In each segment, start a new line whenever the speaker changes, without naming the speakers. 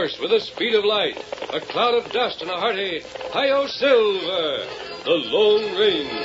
horse with the speed of light, a cloud of dust, and a hearty Hi-Yo Silver, the Lone Ranger.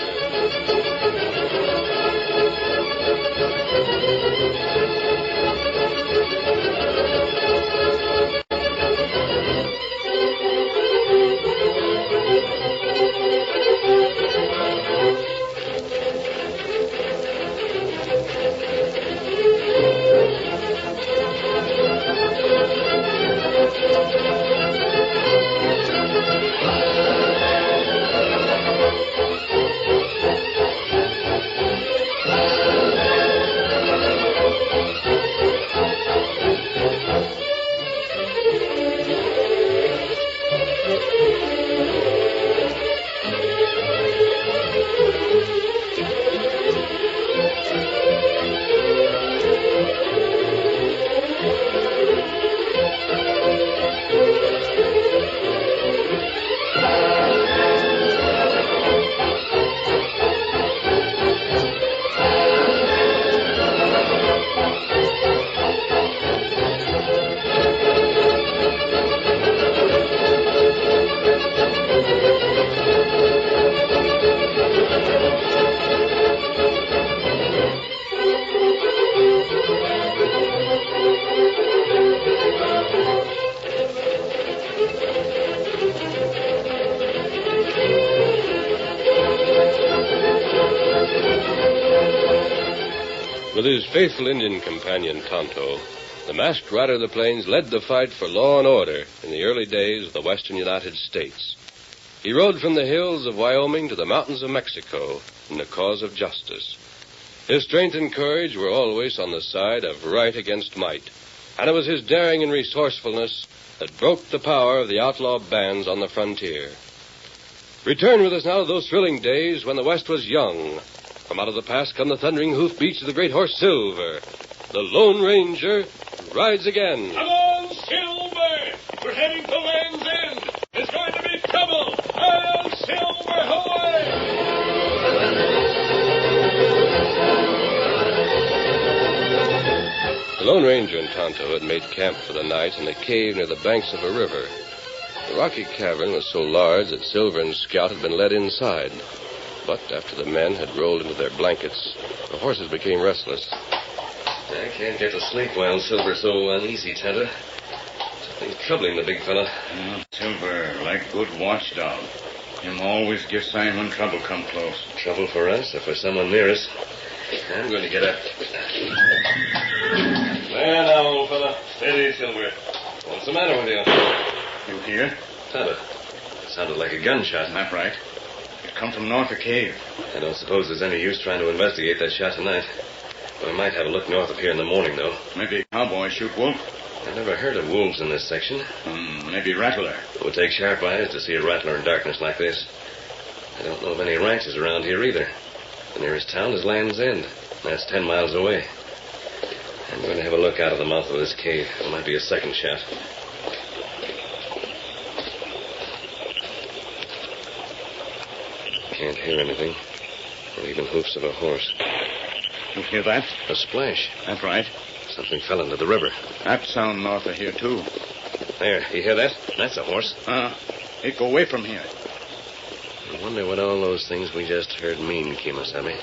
With his faithful Indian companion, Tonto, the masked rider of the plains led the fight for law and order in the early days of the western United States. He rode from the hills of Wyoming to the mountains of Mexico in the cause of justice. His strength and courage were always on the side of right against might, and it was his daring and resourcefulness that broke the power of the outlaw bands on the frontier. Return with us now to those thrilling days when the West was young. From out of the past come the thundering hoofbeats of the great horse Silver. The Lone Ranger rides again.
Come on, Silver! We're heading to Land's End. There's going to be trouble. Hi-Yo Silver, away!
The Lone Ranger and Tonto had made camp for the night in a cave near the banks of a river. The rocky cavern was so large that Silver and Scout had been led inside. But after the men had rolled into their blankets, the horses became restless.
I can't get to sleep while Silver's so uneasy, Tonto. Something's troubling the big fella.
Silver, like good watchdog. Him always give sign when trouble come close.
Trouble for us or for someone near us? I'm going to get up.
There now, old fella. Steady, Silver.
What's the matter with you?
You hear?
Tonto, it sounded like a gunshot.
That right. It come from north of cave.
I don't suppose there's any use trying to investigate that shot tonight. We might have a look north of here in the morning, though.
Maybe a cowboy shoot wolf.
I've never heard of wolves in this section.
Maybe rattler.
It would take sharp eyes to see a rattler in darkness like this. I don't know of any ranches around here either. The nearest town is Land's End. That's 10 miles away. I'm going to have a look out of the mouth of this cave. There might be a second shot. Can't hear anything. Or even hoofs of a horse.
You hear that?
A splash.
That's right.
Something fell into the river.
That sound north of here, too.
There, you hear that? That's a horse.
It go away from here.
I wonder what all those things we just heard mean, Kemosabe.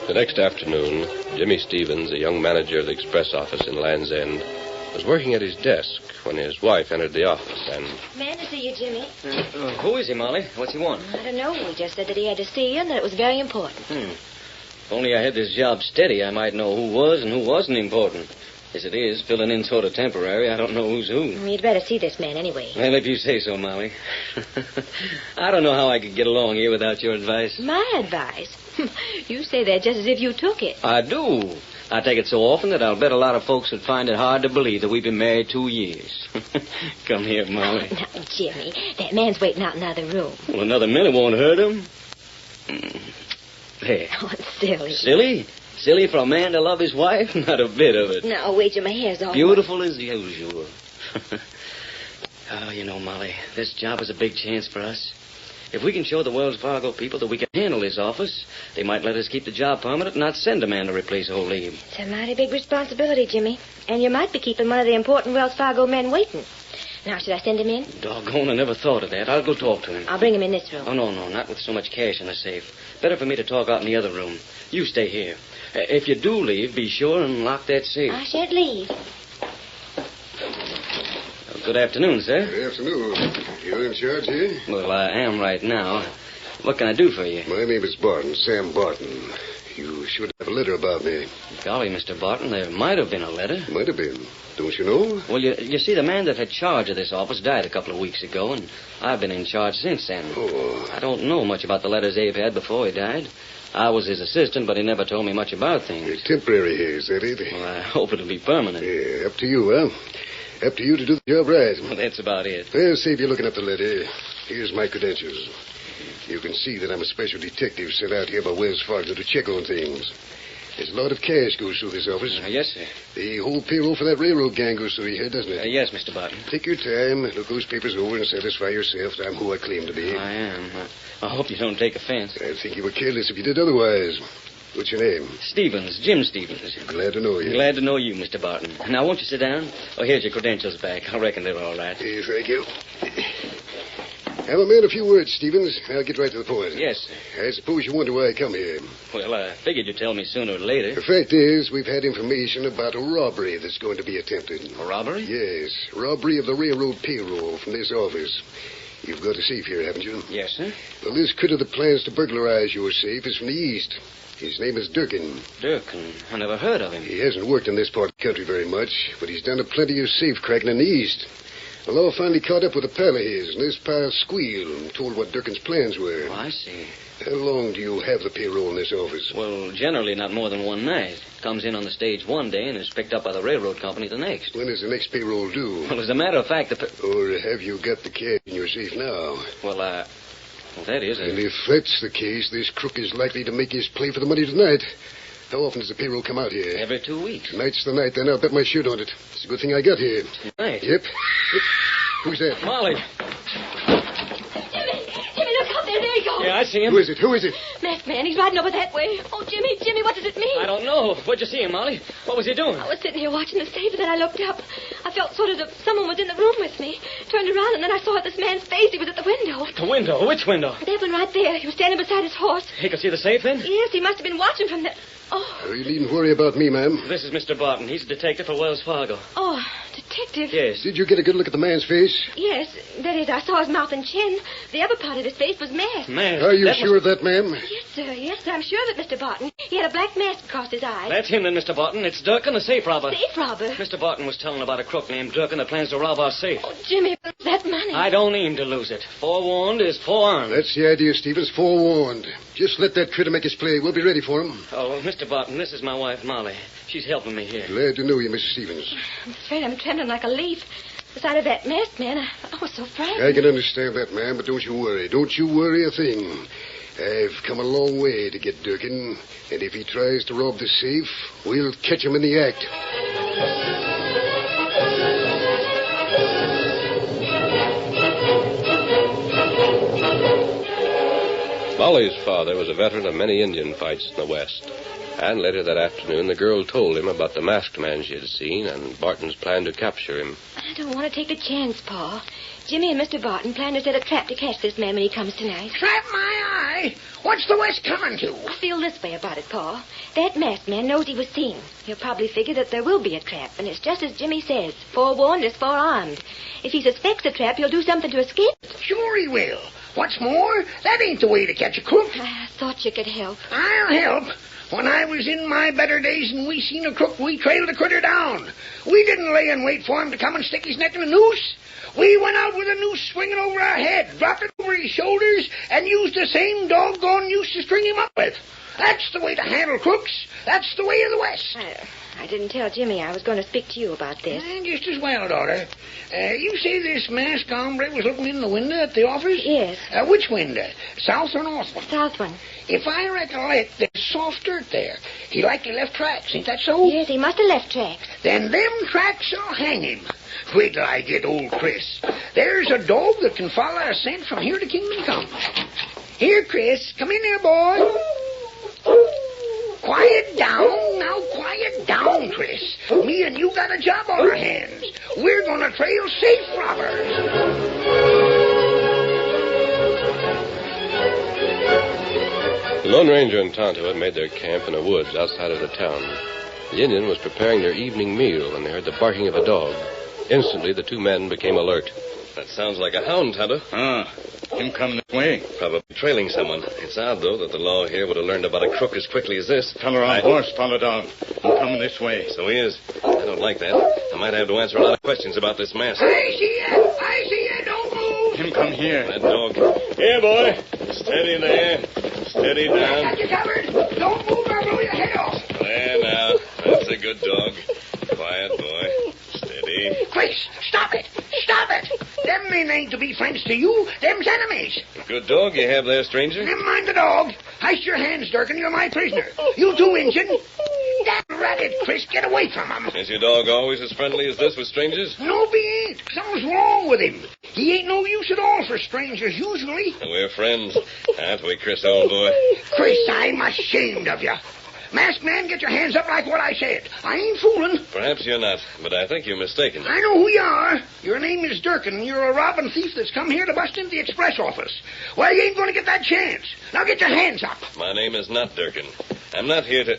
The next afternoon, Jimmy Stevens, a young manager of the express office in Land's End, was working at his desk when his wife entered the office and...
Man to see you, Jimmy.
Who is he, Molly? What's he want?
I don't know. He just said that he had to see you and that it was very important.
If only I had this job steady, I might know who was and who wasn't important. As it is, filling in sort of temporary, I don't know who's who.
You'd better see this man anyway.
Well, if you say so, Molly. I don't know how I could get along here without your advice.
My advice? You say that just as if you took it.
I do. I take it so often that I'll bet a lot of folks would find it hard to believe that we've been married 2 years. Come here, Molly.
Oh, now, Jimmy, that man's waiting out in the other room.
Well, another minute won't hurt him. There.
Oh, it's silly.
Silly? Silly for a man to love his wife? Not a bit of it.
No, wait till my hair's all...
Beautiful as usual. Oh, you know, Molly, this job is a big chance for us. If we can show the Wells Fargo people that we can handle this office, they might let us keep the job permanent and not send a man to replace old Abe.
It's a mighty big responsibility, Jimmy. And you might be keeping one of the important Wells Fargo men waiting. Now, should I send him in?
Doggone, I never thought of that. I'll go talk to him.
I'll bring him in this room.
Oh, no, not with so much cash in the safe. Better for me to talk out in the other room. You stay here. If you do leave, be sure and lock that safe.
I shan't leave.
Good afternoon, sir.
Good afternoon. You're in charge here?
Well, I am right now. What can I do for you?
My name is Barton, Sam Barton. You should have a letter about me.
Golly, Mr. Barton, there might have been a letter.
Might have been. Don't you know?
Well, you see, the man that had charge of this office died a couple of weeks ago, and I've been in charge since then.
Oh.
I don't know much about the letters Abe had before he died. I was his assistant, but he never told me much about things.
You're temporary here, is that it?
Well, I hope it'll be permanent.
Yeah, up to you, huh? Up to you to do the job right.
Well, that's about it.
Well, save you looking up the letter. Here's my credentials. You can see that I'm a special detective sent out here by Wells Fargo to check on things. There's a lot of cash goes through this office.
Yes, sir.
The whole payroll for that railroad gang goes through here, doesn't it?
Yes, Mr. Barton.
Take your time, look those papers over, and satisfy yourself that I'm who I claim to be.
I am. I hope you don't take offense.
I'd think you were careless if you did otherwise. What's your name?
Stevens, Jim Stevens.
Glad to know you.
Glad to know you, Mr. Barton. Now, won't you sit down? Oh, here's your credentials back. I reckon they're all right.
Thank you. Have a man a few words, Stevens. I'll get right to the point.
Yes, sir.
I suppose you wonder why I come here.
Well, I figured you'd tell me sooner or later.
The fact is, we've had information about a robbery that's going to be attempted.
A robbery?
Yes, robbery of the railroad payroll from this office. You've got a safe here, haven't you?
Yes, sir.
Well, this critter that plans to burglarize your safe is from the east. His name is Durkin.
Durkin? I never heard of him.
He hasn't worked in this part of the country very much, but he's done a plenty of safe cracking in the east. The law finally caught up with a pal of his, and this pal squealed and told what Durkin's plans were.
Oh, I see.
How long do you have the payroll in this office?
Well, generally not more than one night. Comes in on the stage one day and is picked up by the railroad company the next.
When is the next payroll due?
Well, as a matter of fact,
Or have you got the cash in your safe now?
Well, that is
And if that's the case, this crook is likely to make his play for the money tonight. How often does the payroll come out here?
Every 2 weeks.
Tonight's the night, then I'll bet my shirt on it. It's a good thing I got here.
Tonight?
Yep. Who's that?
Molly.
Jimmy, look out there. There he goes.
Yeah, I see him.
Who is it? Who is it?
Masked man, he's riding over that way. Oh, Jimmy, what does it mean?
I don't know. Where'd you see him, Molly? What was he doing?
I was sitting here watching the safe, and then I looked up. I felt sort of that someone was in the room with me. Turned around, and then I saw this man's face. He was at the window.
The window? Which window?
That one right there. He was standing beside his horse.
He could see the safe then?
Yes, he must have been watching from there. Oh,
You needn't worry about me, ma'am.
This is Mr. Barton. He's a detective for Wells Fargo.
oh, detective.
Yes.
Did you get a good look at the man's face?
Yes, that is, I saw his mouth and chin. The other part of his face was masked.
Man.
Are you sure of that, ma'am?
Yes, sir, I'm sure of it, Mr. Barton. He had a black mask across his eyes.
That's him then, Mr. Barton. It's Durkin, the safe robber.
Safe robber.
Mr. Barton was telling about a crook named Durkin that plans to rob our safe.
Oh, Jimmy, that money.
I don't aim to lose it. Forewarned is forearmed.
That's the idea, Stevens. Forewarned. Just let that critter make his play. We'll be ready for him.
Oh, Mr. Barton, this is my wife, Molly. She's helping me here.
Glad to know you, Mrs. Stevens.
I'm afraid I'm trembling like a leaf. Beside of that masked man, I was so frightened.
I can understand that, ma'am, but don't you worry. Don't you worry a thing. I've come a long way to get Durkin, and if he tries to rob the safe, we'll catch him in the act.
Molly's father was a veteran of many Indian fights in the West. And later that afternoon, the girl told him about the masked man she had seen and Barton's plan to capture him.
I don't want to take the chance, Pa. Jimmy and Mr. Barton plan to set a trap to catch this man when he comes tonight.
Trap my eye! What's the West coming to?
I feel this way about it, Pa. That masked man knows he was seen. He'll probably figure that there will be a trap, and it's just as Jimmy says. Forewarned is forearmed. If he suspects a trap, he'll do something to escape.
Sure he will. What's more, that ain't the way to catch a crook.
I thought you could help.
I'll help. When I was in my better days and we seen a crook, we trailed the critter down. We didn't lay in wait for him to come and stick his neck in a noose. We went out with a noose swinging over our head, dropped it over his shoulders, and used the same doggone noose to string him up with. That's the way to handle crooks. That's the way of the West.
I didn't tell Jimmy I was going to speak to you about this.
Just as well, daughter. You say this masked hombre was looking in the window at the office?
Yes.
Which window? South or north one?
South one.
If I recollect, there's soft dirt there. He likely left tracks, ain't that so?
Yes, he must have left tracks.
Then them tracks will hang him. Wait till I get old Chris. There's a dog that can follow a scent from here to Kingdom Come. Here, Chris. Come in here, boy. Quiet down. Now, quiet down, Chris. Me and you got a job on our hands. We're going to trail safe robbers.
The Lone Ranger and Tonto had made their camp in the woods outside of the town. The Indian was preparing their evening meal when they heard the barking of a dog. Instantly, the two men became alert.
That sounds like a hound, Tonto.
Him coming this way.
Probably trailing someone. It's odd, though, that the law here would have learned about a crook as quickly as this.
Feller on horse, follow dog. Him coming this way.
So he is. I don't like that. I might have to answer a lot of questions about this mask.
I see you. Don't move.
Him come here.
That dog. Here, boy. Steady there. Steady down.
Got you covered. Don't move or I'll blow your head off.
There now. That's a good dog. Quiet, boy. Steady.
Chris, stop it. Them men ain't to be friends to you. Them's enemies.
Good dog you have there, stranger.
Never mind the dog. Heist your hands, Durkin. You're my prisoner. You too, Injun. That rabbit, Chris. Get away from him.
Is your dog always as friendly as this with strangers?
No, he ain't. Something's wrong with him. He ain't no use at all for strangers, usually.
We're friends. Aren't we, Chris, old boy?
Chris, I'm ashamed of you. Masked man, get your hands up like what I said. I ain't fooling.
Perhaps you're not, but I think you're mistaken.
I know who you are. Your name is Durkin, and you're a robbing thief that's come here to bust into the express office. Well, you ain't going to get that chance. Now get your hands up.
My name is not Durkin. I'm not here to...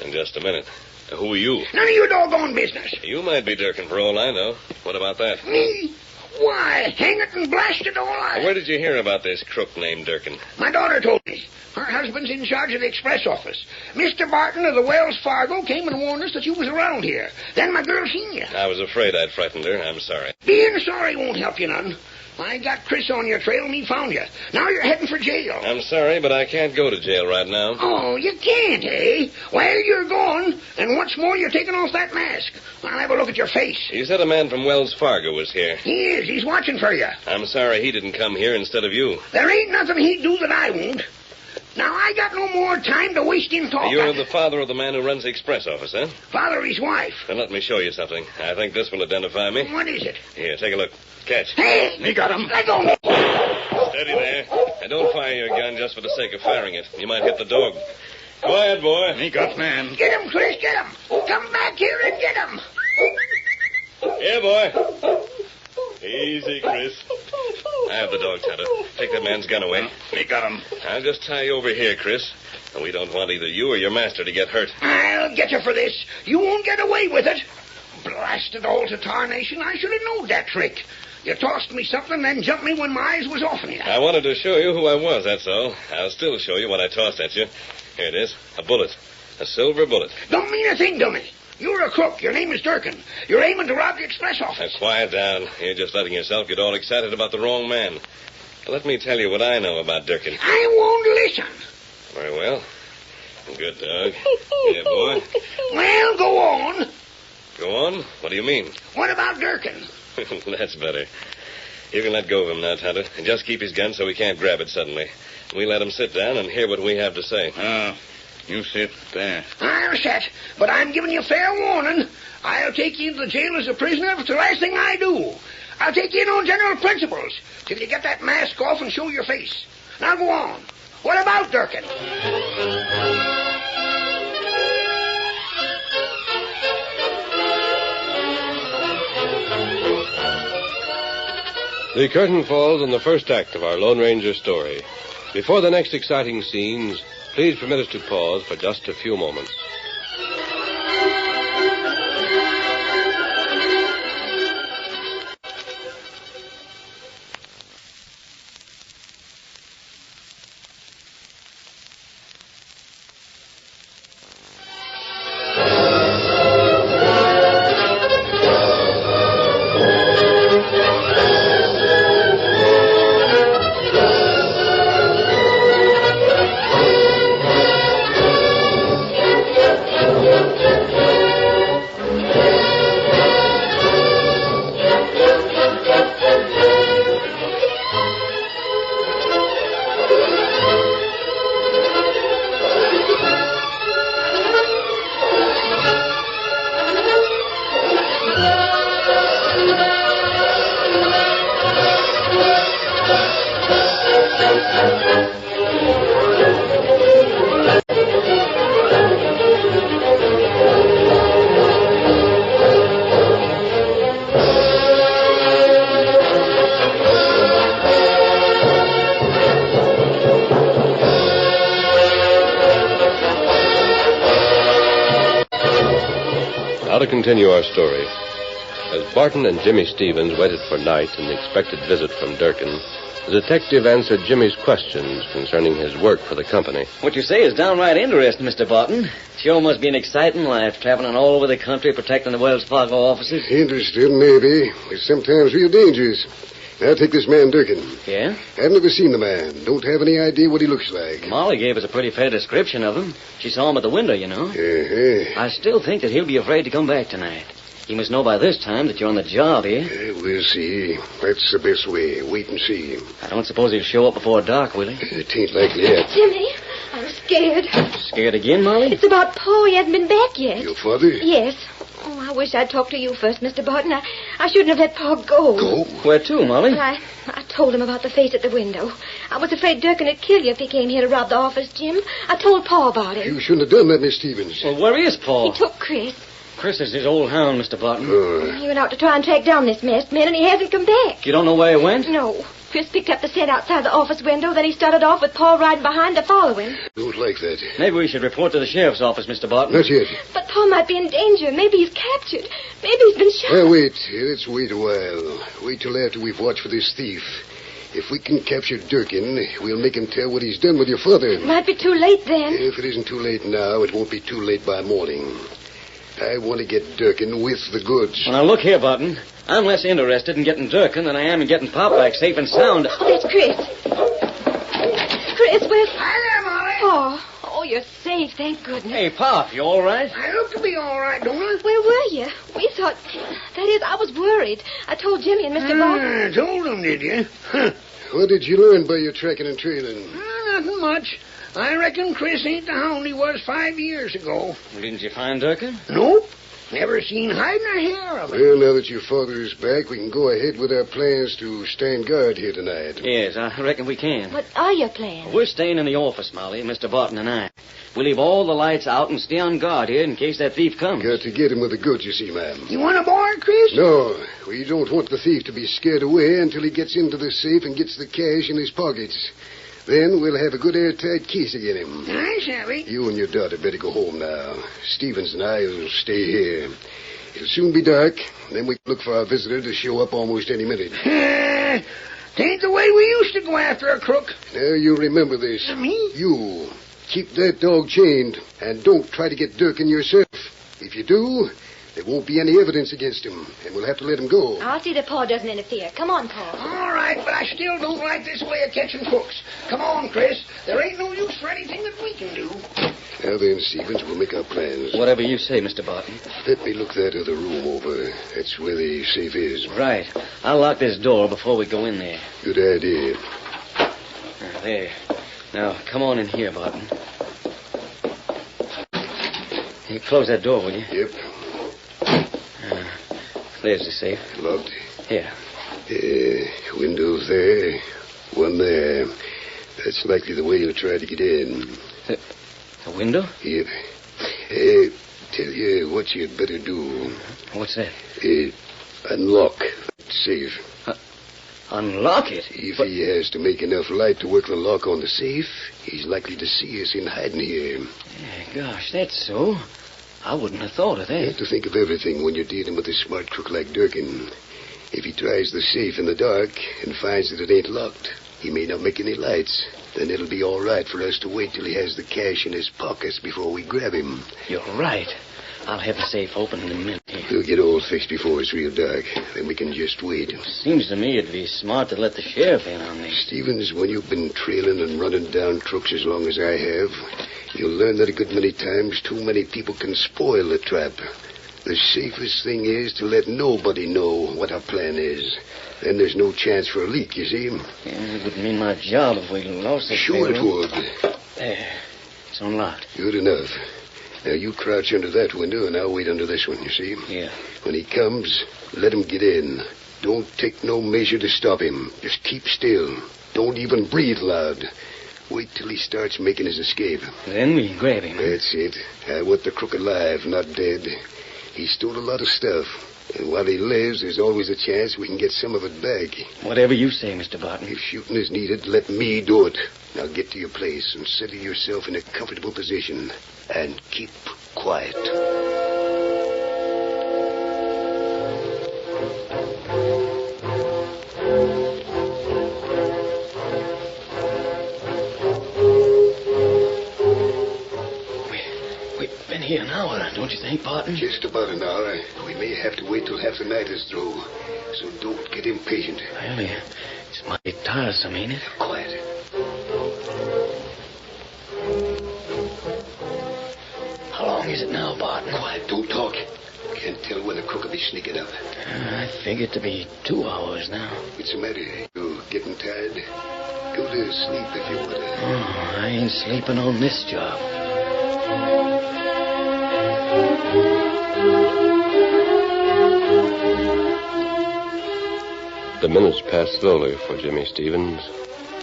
In just a minute. Who are you?
None of your doggone business.
You might be Durkin for all I know. What about that?
Me? Why, hang it and blast it all out.
Where did you hear about this crook named Durkin?
My daughter told me. Her husband's in charge of the express office. Mr. Barton of the Wells Fargo came and warned us that you was around here. Then my girl seen you.
I was afraid I'd frightened her. I'm sorry.
Being sorry won't help you none. I got Chris on your trail and he found you. Now you're heading for jail.
I'm sorry, but I can't go to jail right now.
Oh, you can't, eh? Well, you're gone. And what's more, you're taking off that mask. I'll have a look at your face.
You said a man from Wells Fargo was here.
He is. He's watching for you.
I'm sorry he didn't come here instead of you.
There ain't nothing he'd do that I won't. Now, I got no more time to waste in talking.
You're the father of the man who runs the express office, huh?
Father of his wife.
Then let me show you something. I think this will identify me.
What is it?
Here, take a look. Catch.
Hey!
He got him.
Let go.
Steady there. And don't fire your gun just for the sake of firing it. You might hit the dog. Quiet, boy.
He got man.
Get him, Chris, get him. Come back here and get him.
Here, boy. Easy, Chris. I have the dog, Tonto. Take that man's gun away.
He got him.
I'll just tie you over here, Chris. We don't want either you or your master to get hurt.
I'll get you for this. You won't get away with it. Blasted all to tarnation. I should have known that trick. You tossed me something, then jumped me when my eyes was off on you.
I wanted to show you who I was, that's all. I'll still show you what I tossed at you. Here it is. A bullet. A silver bullet.
Don't mean a thing to me. You're a crook. Your name is Durkin. You're aiming to rob the express
Now,
office.
quiet down. You're just letting yourself get all excited about the wrong man. Let me tell you what I know about Durkin.
I won't listen.
Very well. Good dog. Here, boy.
Well, go on.
Go on. What do you mean?
What about Durkin?
That's better. You can let go of him now, Tonto, and just keep his gun so he can't grab it suddenly. We let him sit down and hear what we have to say.
You sit there.
I'll set, but I'm giving you fair warning. I'll take you to the jail as a prisoner if it's the last thing I do. I'll take you in on general principles till you get that mask off and show your face. Now go on. What about Durkin?
The curtain falls on the first act of our Lone Ranger story. Before the next exciting scenes, please permit us to pause for just a few moments. Now to continue our story. As Barton and Jimmy Stevens waited for night and the expected visit from Durkin, the detective answered Jimmy's questions concerning his work for the company.
What you say is downright interesting, Mr. Barton. Sure must be an exciting life, traveling all over the country protecting the Wells Fargo offices.
Interesting, maybe, but sometimes real dangerous. Now take this man Durkin.
Yeah?
I've never seen the man. Don't have any idea what he looks like.
Molly gave us a pretty fair description of him. She saw him at the window, you know.
Uh-huh.
I still think that he'll be afraid to come back tonight. He must know by this time that you're on the job here.
We'll see. That's the best way. Wait and see.
I don't suppose he'll show up before dark, will he?
It ain't likely yet.
Jimmy, I'm scared.
Scared again, Molly?
It's about Paul. He hasn't been back yet.
Your father?
Yes. Oh, I wish I'd talked to you first, Mr. Barton. I shouldn't have let Paul go.
Go?
Where to, Molly?
I told him about the face at the window. I was afraid Durkin would kill you if he came here to rob the office, Jim. I told Paul about it.
You shouldn't have done that, Miss Stevens.
Well, where is Paul?
He took Chris.
Chris is his old hound, Mr. Barton.
He went out to try and track down this masked man, and he hasn't come back.
You don't know where he went?
No. Chris picked up the scent outside the office window, then he started off with Paul riding behind to follow him.
Don't like that.
Maybe we should report to the sheriff's office, Mr. Barton.
Not yet.
But Paul might be in danger. Maybe he's captured. Maybe he's been shot.
Well, wait. Let's wait a while. Wait till after we've watched for this thief. If we can capture Durkin, we'll make him tell what he's done with your father.
It might be too late then.
If it isn't too late now, it won't be too late by morning. I want to get Durkin with the goods.
Well, now, look here, Barton. I'm less interested in getting Durkin than I am in getting Pop back safe and sound.
Oh, that's Chris. Chris, where's...
Hi there, Molly.
Oh, you're safe, thank goodness.
Hey, Pop, you all right?
I look to be all right, don't I?
Where were you? We thought... That is, I was worried. I told Jimmy and Mr. Barton.
Told him, did you? Huh.
What did you learn by your tracking and trailing?
Nothing much. I reckon Chris ain't the hound he was 5 years ago.
Didn't you find Durkin?
Nope. Never seen hide nor hair of it.
Well, now that your father is back, we can go ahead with our plans to stand guard here tonight.
Yes, I reckon we can.
What are your plans?
We're staying in the office, Molly, Mr. Barton and I. We'll leave all the lights out and stay on guard here in case that thief comes.
Got to get him with the goods, you see, ma'am.
You want aboard, Chris?
No, we don't want the thief to be scared away until he gets into the safe and gets the cash in his pockets. Then we'll have a good airtight case again him.
I savvy.
You and your daughter better go home now. Stevens and I will stay here. It'll soon be dark. Then we can look for our visitor to show up almost any minute.
Tain't the way we used to go after a crook.
Now, you remember this.
Me?
You. Keep that dog chained, and don't try to get Durkin yourself. If you do, there won't be any evidence against him, and we'll have to let him go.
I'll see that Paul doesn't interfere. Come on, Paul.
All right, but I still don't like this way of catching crooks. Come on, Chris. There ain't no use for anything that we can do.
Now then, Stevens, we'll make our plans.
Whatever you say, Mr. Barton.
Let me look that other room over. That's where the safe is.
Right. I'll lock this door before we go in there.
Good idea.
There. Now, come on in here, Barton. You close that door, will you?
Yep.
There's the safe.
Locked.
Here.
Windows there. One there. That's likely the way you'll try to get in.
A window?
Yep. Tell you what you'd better do.
What's that?
Unlock that safe.
Unlock it?
If he has to make enough light to work the lock on the safe, he's likely to see us in hiding here.
Yeah, gosh, that's so. I wouldn't have thought of
You
that.
have to think of everything when you're dealing with a smart crook like Durkin. If he tries the safe in the dark and finds that it ain't locked, he may not make any lights. Then it'll be all right for us to wait till he has the cash in his pockets before we grab him.
You're right. I'll have the safe open in a minute here.
We'll get all fixed before it's real dark. Then we can just wait.
Seems to me it'd be smart to let the sheriff in on this.
Stevens, when you've been trailing and running down crooks as long as I have, you'll learn that a good many times too many people can spoil the trap. The safest thing is to let nobody know what our plan is. Then there's no chance for a leak, you see.
Yeah, it would mean my job if we lost the
Sure it
payroll.
would.
There. It's unlocked.
Good enough. Now, you crouch under that window, and I'll wait under this one, you see?
Yeah.
When he comes, let him get in. Don't take no measure to stop him. Just keep still. Don't even breathe loud. Wait till he starts making his escape.
Then we grab him.
That's it. I want the crook alive, not dead. He stole a lot of stuff. And while he lives, there's always a chance we can get some of it back.
Whatever you say, Mr. Barton.
If shooting is needed, let me do it. Now get to your place and settle yourself in a comfortable position. And keep quiet.
We've been here an hour, don't you think, Barton?
Just about an hour. We may have to wait till half the night is through. So don't get impatient.
Well, it's mighty tiresome, ain't it?
Quiet.
How long is it now, Barton?
Quiet. Don't talk. Can't tell when the crook will be sneaking up.
I figured to be 2 hours now.
What's the matter? You getting tired? Go to sleep if you want to.
Oh, I ain't sleeping on this job.
The minutes passed slowly for Jimmy Stevens.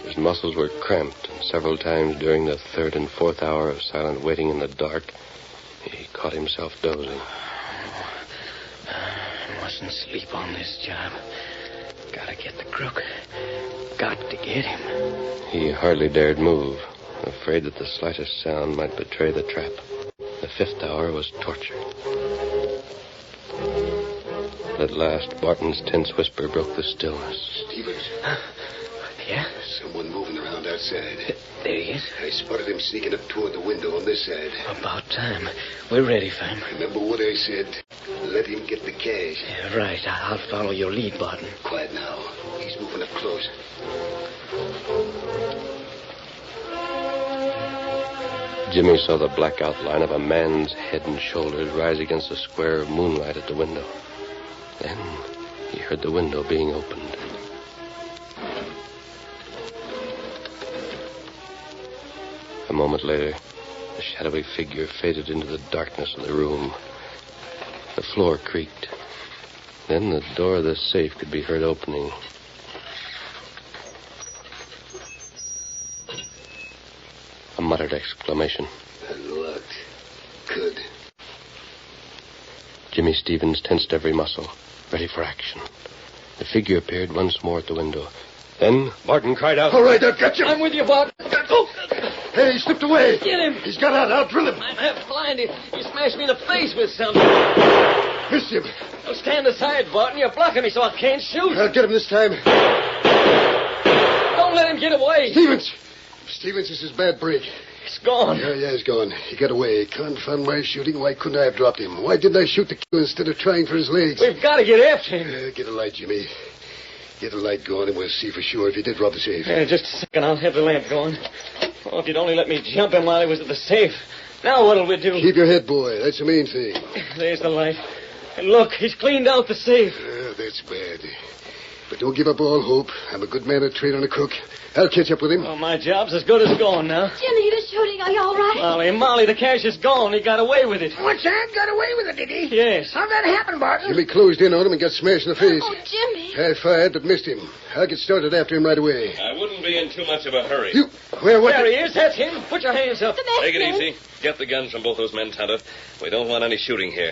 His muscles were cramped, and several times during the third and fourth hour of silent waiting in the dark, he caught himself dozing.
I mustn't sleep on this job. Gotta get the crook. Got to get him.
He hardly dared move, afraid that the slightest sound might betray the trap. The fifth hour was torture. At last, Barton's tense whisper broke the stillness.
Stevens.
Yeah?
Someone moving around outside.
There he is.
I spotted him sneaking up toward the window on this side.
About time. We're ready for him.
Remember what I said? Let him get the cash.
Yeah, right. I'll follow your lead, Barton.
Quiet now. He's moving up close.
Jimmy saw the black outline of a man's head and shoulders rise against a square of moonlight at the window. Then he heard the window being opened. A moment later, the shadowy figure faded into the darkness of the room. The floor creaked. Then the door of the safe could be heard opening. A muttered exclamation.
Unlocked. Good.
Jimmy Stevens tensed every muscle, ready for action. The figure appeared once more at the window. Then Barton cried out.
All right, I've got you.
I'm with you, Barton. Oh!
Hey, he slipped away.
Get him.
He's got out. I'll drill him.
I'm half blinded. He smashed me in the face with something.
Missed him.
Now stand aside, Barton. You're blocking me so I can't shoot.
I'll get him this time.
Don't let him get away.
Stevens. Stevens, this is bad break.
He's gone.
Yeah, he's gone. He got away. Confound my shooting. Why couldn't I have dropped him? Why didn't I shoot the kill instead of trying for his legs?
We've got to get after him.
Get a light, Jimmy. Get the light going, and we'll see for sure if he did rob the safe.
Just a second. I'll have the lamp going. Oh, if you'd only let me jump him while he was at the safe. Now what'll we do?
Keep your head, boy. That's the main thing.
There's the light. And look, he's cleaned out the safe.
That's bad. But don't give up all hope. I'm a good man at training a crook. I'll catch up with him.
Oh, my job's as good as gone now.
Jimmy, the shooting, are you all right?
Molly, the cash is gone. He got away with it.
What's that? Got away with it, did he?
Yes.
How'd that happen, Barton?
Jimmy closed in on him and got smashed in the face.
Oh, Jimmy.
I fired, but missed him. I'll get started after him right away.
I wouldn't be in too much of a hurry.
You, what?
There he is. That's him. Put your hands up.
The masked
Take it
man.
easy. Get the guns from both those men, Tonto. We don't want any shooting here.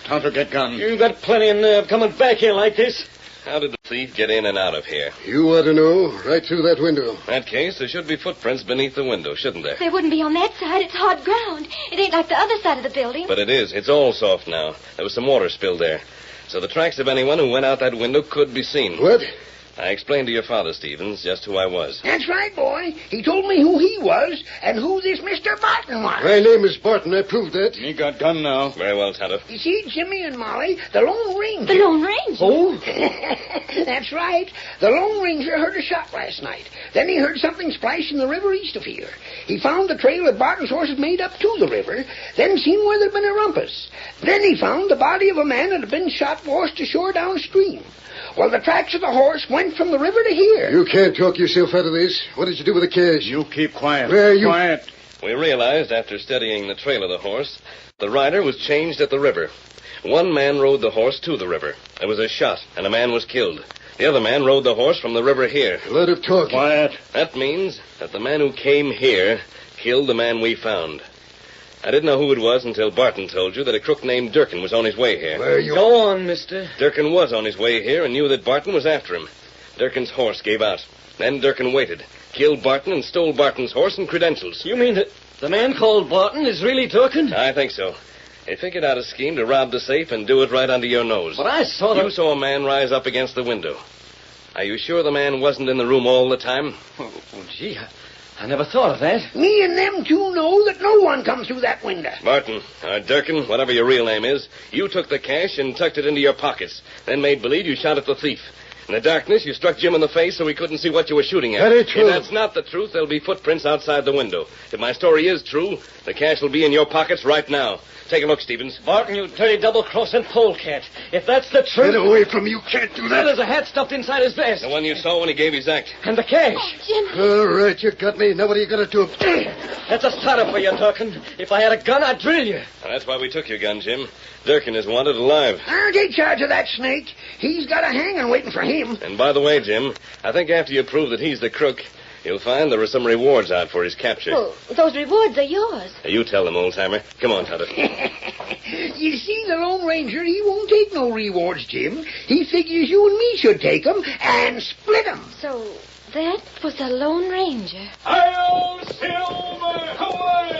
Tonto, get gun.
You've got plenty of nerve coming back here like this.
How did the thief get in and out of here?
You ought to know. Right through that window.
In that case, there should be footprints beneath the window, shouldn't there?
They wouldn't be on that side. It's hard ground. It ain't like the other side of the building.
But it is. It's all soft now. There was some water spilled there. So the tracks of anyone who went out that window could be seen.
What?
I explained to your father, Stevens, just who I was.
That's right, boy. He told me who he was and who this Mr. Barton was.
My name is Barton. I proved that.
Me got gun now.
Very well, Tonto.
You see, Jimmy and Molly, the Lone Ranger.
The Lone Ranger?
Oh?
That's right. The Lone Ranger heard a shot last night. Then he heard something splash in the river east of here. He found the trail that Barton's horse had made up to the river, then seen where there'd been a rumpus. Then he found the body of a man that had been shot washed ashore downstream. Well, the tracks of the horse went from the river to here.
You can't talk yourself out of this. What did you do with the cash?
You keep quiet.
Quiet.
We realized, after studying the trail of the horse, the rider was changed at the river. One man rode the horse to the river. There was a shot, and a man was killed. The other man rode the horse from the river here.
Let him talk.
Quiet.
That means that the man who came here killed the man we found. I didn't know who it was until Barton told you that a crook named Durkin was on his way here.
Where you...
Go on, mister.
Durkin was on his way here and knew that Barton was after him. Durkin's horse gave out. Then Durkin waited, killed Barton, and stole Barton's horse and credentials.
You mean that the man called Barton is really Durkin?
I think so. He figured out a scheme to rob the safe and do it right under your nose.
But I saw
You saw a man rise up against the window. Are you sure the man wasn't in the room all the time?
Oh, gee, I never thought of that.
Me and them two know that no one come through that window.
Barton, Durkin, whatever your real name is, you took the cash and tucked it into your pockets, then made believe you shot at the thief. In the darkness, you struck Jim in the face so he couldn't see what you were shooting at.
That ain't true.
If that's not the truth, there'll be footprints outside the window. If my story is true, the cash will be in your pockets right now. Take a look, Stevens.
Barton, you dirty double-crossing polecat. If that's the truth...
Get away from me. You can't do that.
There's a hat stuffed inside his vest.
The one you saw when he gave his act.
And the cash.
Jim.
All right, you got me. Now what are you going to do?
That's a starter for you, Durkin. If I had a gun, I'd drill you.
Well, that's why we took your gun, Jim. Durkin is wanted alive.
I'll take charge of that snake. He's got a hanging waiting for him.
And by the way, Jim, I think after you prove that he's the crook, you'll find there are some rewards out for his capture.
Well, those rewards are yours.
You tell them, old-timer. Come on, Tonto.
You see, the Lone Ranger, he won't take no rewards, Jim. He figures you and me should take 'em and split 'em.
So that was the Lone Ranger.
Hail, Silver! Away!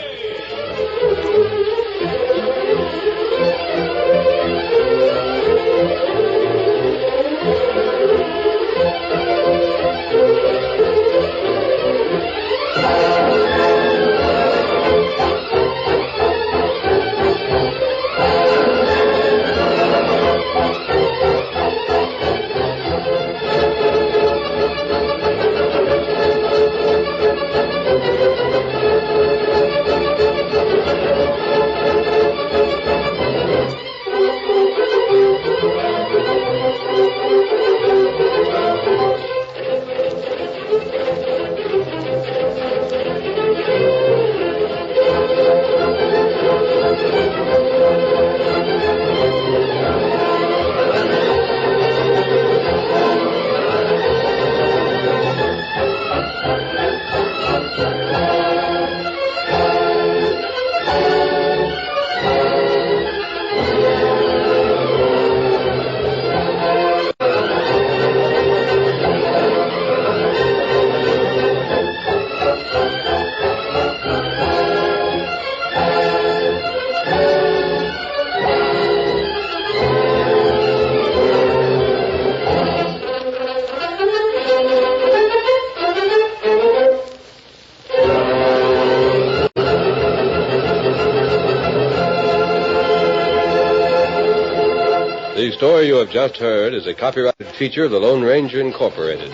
The story you have just heard is a copyrighted feature of the Lone Ranger Incorporated.